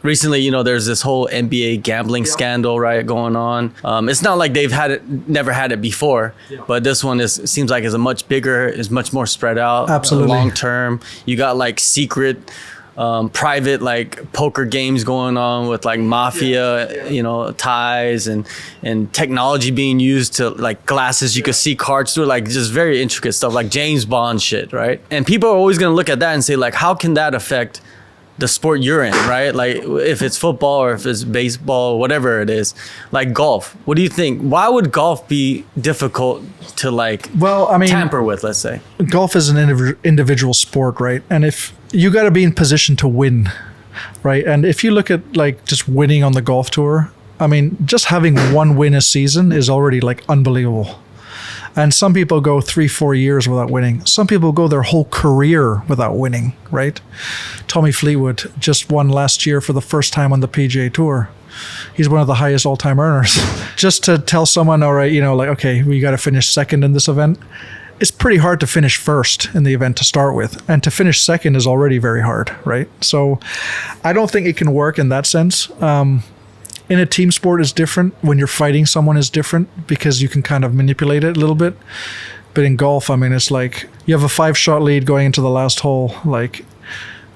recently, there's this whole NBA gambling scandal, right, going on. It's not like they've never had it before, but this one seems like is is much more spread out. Absolutely. Long term. You got like secret, private like poker games going on with like mafia, ties and technology being used to like glasses you could see cards through, like just very intricate stuff, like James Bond shit, right? And people are always gonna look at that and say like, how can that affect the sport you're in, right? Like if it's football or if it's baseball, whatever it is, like golf. What do you think? Why would golf be difficult to tamper with, let's say? Golf is an individual sport, right? And if you got to be in position to win, right? And if you look at like just winning on the golf tour, I mean, just having one win a season is already like unbelievable. And some people go 3-4 years without winning. Some people go their whole career without winning, right? Tommy Fleetwood just won last year for the first time on the PGA Tour. He's one of the highest all-time earners. Just to tell someone, all right, okay, we got to finish second in this event. It's pretty hard to finish first in the event to start with. And to finish second is already very hard, right? So I don't think it can work in that sense. In a team sport is different. When you're fighting someone is different because you can kind of manipulate it a little bit. But in golf, I mean, it's like you have a 5-shot lead going into the last hole. Like,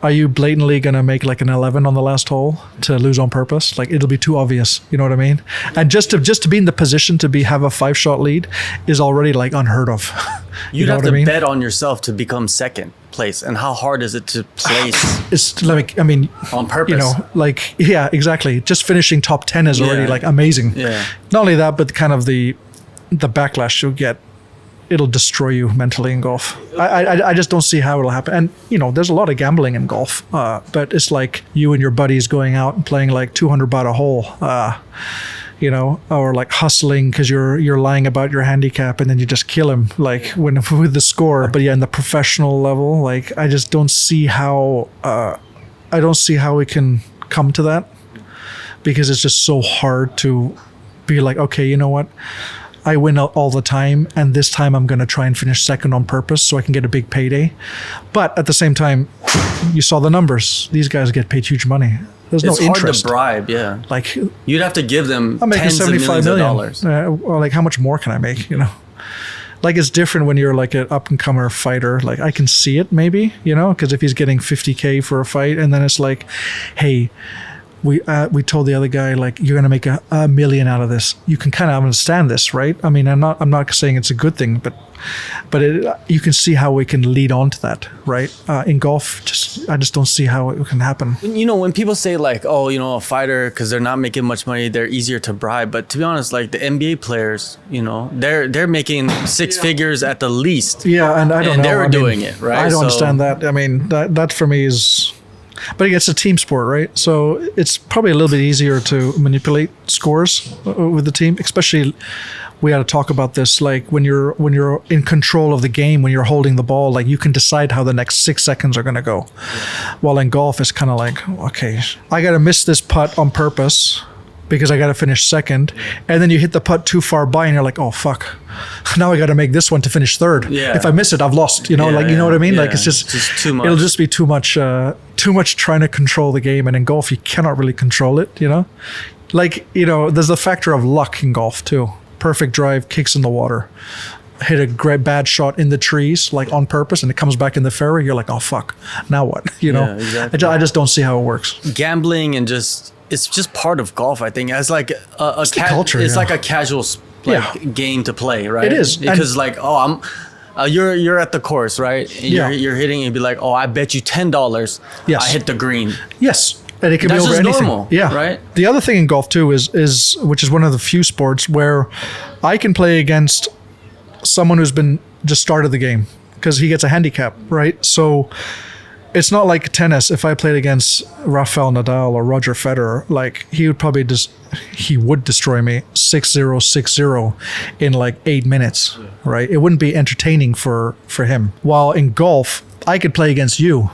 are you blatantly going to make like an 11 on the last hole to lose on purpose? Like, it'll be too obvious. You know what I mean? And just to be in the position to have a 5-shot lead is already like unheard of. You'd have to bet on yourself to become second place. And how hard is it to place? It's like, I mean, on purpose. Yeah, exactly. Just finishing top 10 is already like amazing. Yeah. Not only that, but kind of the backlash you'll get. It'll destroy you mentally in golf. I just don't see how it'll happen. And, there's a lot of gambling in golf, but it's like you and your buddies going out and playing like 200 baht a hole, or like hustling because you're lying about your handicap and then you just kill him like with the score. But yeah, in the professional level, like I just don't see how, we can come to that because it's just so hard to be like, okay, you know what? I win all the time, and this time I'm going to try and finish second on purpose so I can get a big payday. But at the same time, you saw the numbers. These guys get paid huge money. There's no interest. It's hard to bribe, yeah. Like you'd have to give them I'm making tens of millions of dollars. Or like how much more can I make? Like it's different when you're like an up-and-comer fighter. Like I can see it maybe, because if he's getting $50K for a fight, and then it's like, hey, we told the other guy like you're gonna make a million out of this. You can kind of understand this, right? I mean, I'm not saying it's a good thing, but you can see how we can lead on to that, right? In golf, I just don't see how it can happen. When people say like, oh, a fighter because they're not making much money, they're easier to bribe. But to be honest, like the NBA players, they're making six figures at the least. Yeah, and I don't know. They're doing it, right? I don't understand that. I mean, that for me is. But it's a team sport, right? So it's probably a little bit easier to manipulate scores with the team, especially we had to talk about this, like when you're in control of the game, when you're holding the ball, like you can decide how the next 6 seconds are going to go. While in golf, it's kind of like, okay, I got to miss this putt on purpose because I got to finish second. And then you hit the putt too far by and you're like, oh, fuck. Now I got to make this one to finish third. Yeah. If I miss it, I've lost, you know what I mean? Yeah. Like it's just too much. It'll just be too much trying to control the game. And in golf, you cannot really control it, Like, there's the factor of luck in golf too. Perfect drive, kicks in the water. Hit a great bad shot in the trees, like on purpose, and it comes back in the fairway. You're like, oh, fuck. Now what? Yeah, exactly. I just don't see how it works. Gambling and it's just part of golf, I think. As like a culture, it's like a casual game to play, right? It is. Because you're at the course, right? And you're hitting and be like, oh, I bet you $10 I hit the green. Yes. And it can be over anything. Normal, right? The other thing in golf too is which is one of the few sports where I can play against someone who's been just started the game because he gets a handicap, right? So it's not like tennis. If I played against Rafael Nadal or Roger Federer, like he would destroy me 6-0, 6-0 in like 8 minutes, right? It wouldn't be entertaining for him. While in golf, I could play against you.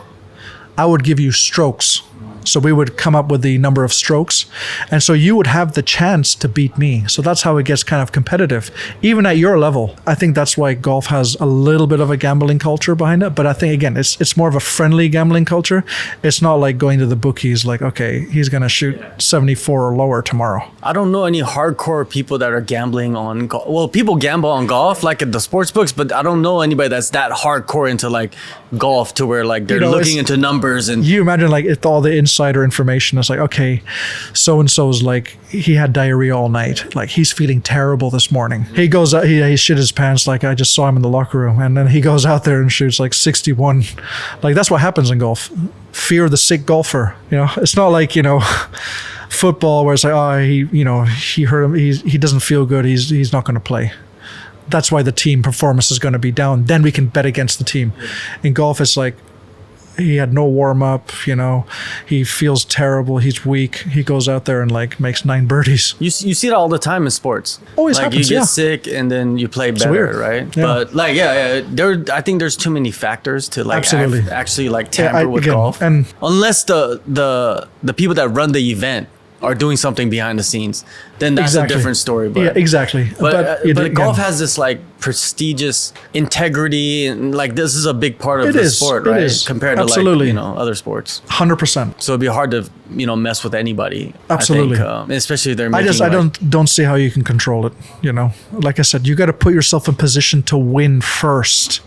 I would give you strokes So we would come up with the number of strokes. And so you would have the chance to beat me. So that's how it gets kind of competitive. Even at your level, I think that's why golf has a little bit of a gambling culture behind it. But I think, again, it's more of a friendly gambling culture. It's not like going to the bookies like, okay, he's going to shoot 74 or lower tomorrow. I don't know any hardcore people that are gambling on golf. Well, people gamble on golf like at the sports books, but I don't know anybody that's that hardcore into like golf to where like they're looking into numbers. And you imagine like if all the insider information is like, okay, so and so's like he had diarrhea all night, like he's feeling terrible this morning. He goes out, he shit his pants, like I just saw him in the locker room, and then he goes out there and shoots like 61. Like that's what happens in golf. Fear the sick golfer. It's not like football where it's like, oh, he hurt him, he doesn't feel good, he's not going to play. That's why the team performance is going to be down. Then we can bet against the team. In golf, it's like he had no warm up. He feels terrible. He's weak. He goes out there and like makes 9 birdies. You see it all the time in sports. Always like happens. You get sick and then you play better, weird. right? Yeah. But like, I think there's too many factors to like Absolutely. actually like tamper with again, golf. and unless the people that run the event are doing something behind the scenes, then that's Exactly. a different story. But yeah, exactly. But again, golf has this like prestigious integrity, and like this is a big part of It the is. sport, It right? is. Compared Absolutely. to like other sports. 100%. So it'd be hard to mess with anybody. Absolutely. I think, especially if they're I making don't see how you can control it. Like I said, you got to put yourself in position to win first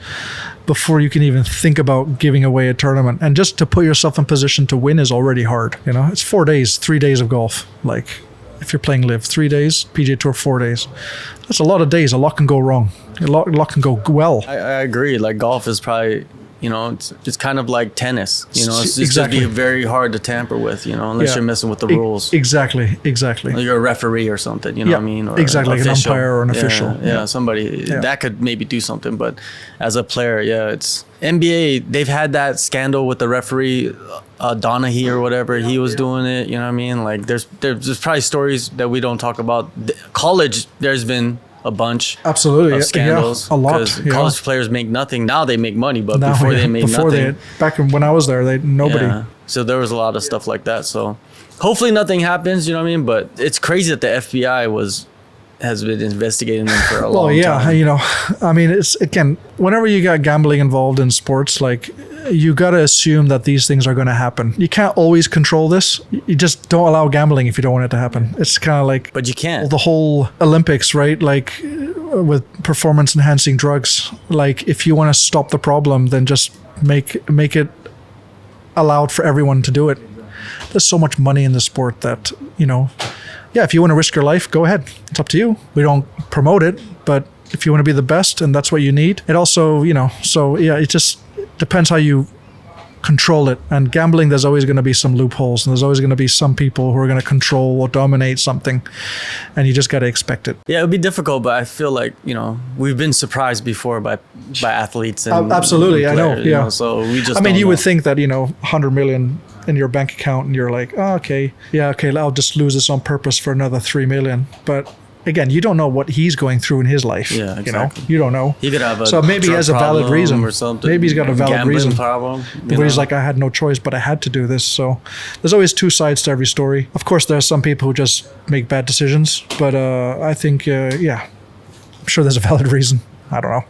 before you can even think about giving away a tournament. And just to put yourself in position to win is already hard. It's 4 days, 3 days of golf. Like if you're playing live, 3 days, PGA Tour 4 days. That's a lot of days. A lot can go wrong. A lot can go well. I agree. Like golf is probably, it's kind of like tennis. It's Exactly. just be very hard to tamper with, unless Yeah. you're messing with the rules. Exactly. Or you're a referee or something, you know Yeah, what I mean? Or exactly, like an official. umpire or an Yeah, official. Yeah, somebody that could maybe do something. But as a player, it's NBA. They've had that scandal with the referee, Donaghy or whatever. He was doing it. You know what I mean? Like there's probably stories that we don't talk about. College, there's been a bunch Absolutely. of scandals. Yeah, a lot. 'Cause college players make nothing. Now they make money, but Now, before they made nothing. Back when I was there, nobody. Yeah. So there was a lot of stuff like that. So hopefully nothing happens, you know what I mean? But it's crazy that the FBI has been investigating them for a long time. I mean, it's again, whenever you got gambling involved in sports, like you got to assume that these things are going to happen. You can't always control this. You just don't allow gambling if you don't want it to happen. It's kind of like But you can't. the whole Olympics, right? Like with performance enhancing drugs, like if you want to stop the problem, then just make it allowed for everyone to do it. There's so much money in the sport that, if you want to risk your life, go ahead. It's up to you. We don't promote it, but if you want to be the best and that's what you need, it also, it just depends how you control it. And gambling, there's always going to be some loopholes, and there's always going to be some people who are going to control or dominate something, and you just got to expect it. Yeah, it would be difficult, but I feel like, we've been surprised before by athletes and Absolutely, and I know, yeah. So we just You would know. think that, 100 million in your bank account and you're like, oh, okay, I'll just lose this on purpose for another 3 million. But again, you don't know what he's going through in his life. Yeah, exactly. You don't know. He could have a So maybe he drug has a valid problem reason. or something. Maybe he's got a valid Gambling reason. problem. Where he's like, I had no choice, but I had to do this. So there's always two sides to every story. Of course, there are some people who just make bad decisions, but I think, I'm sure there's a valid reason. I don't know.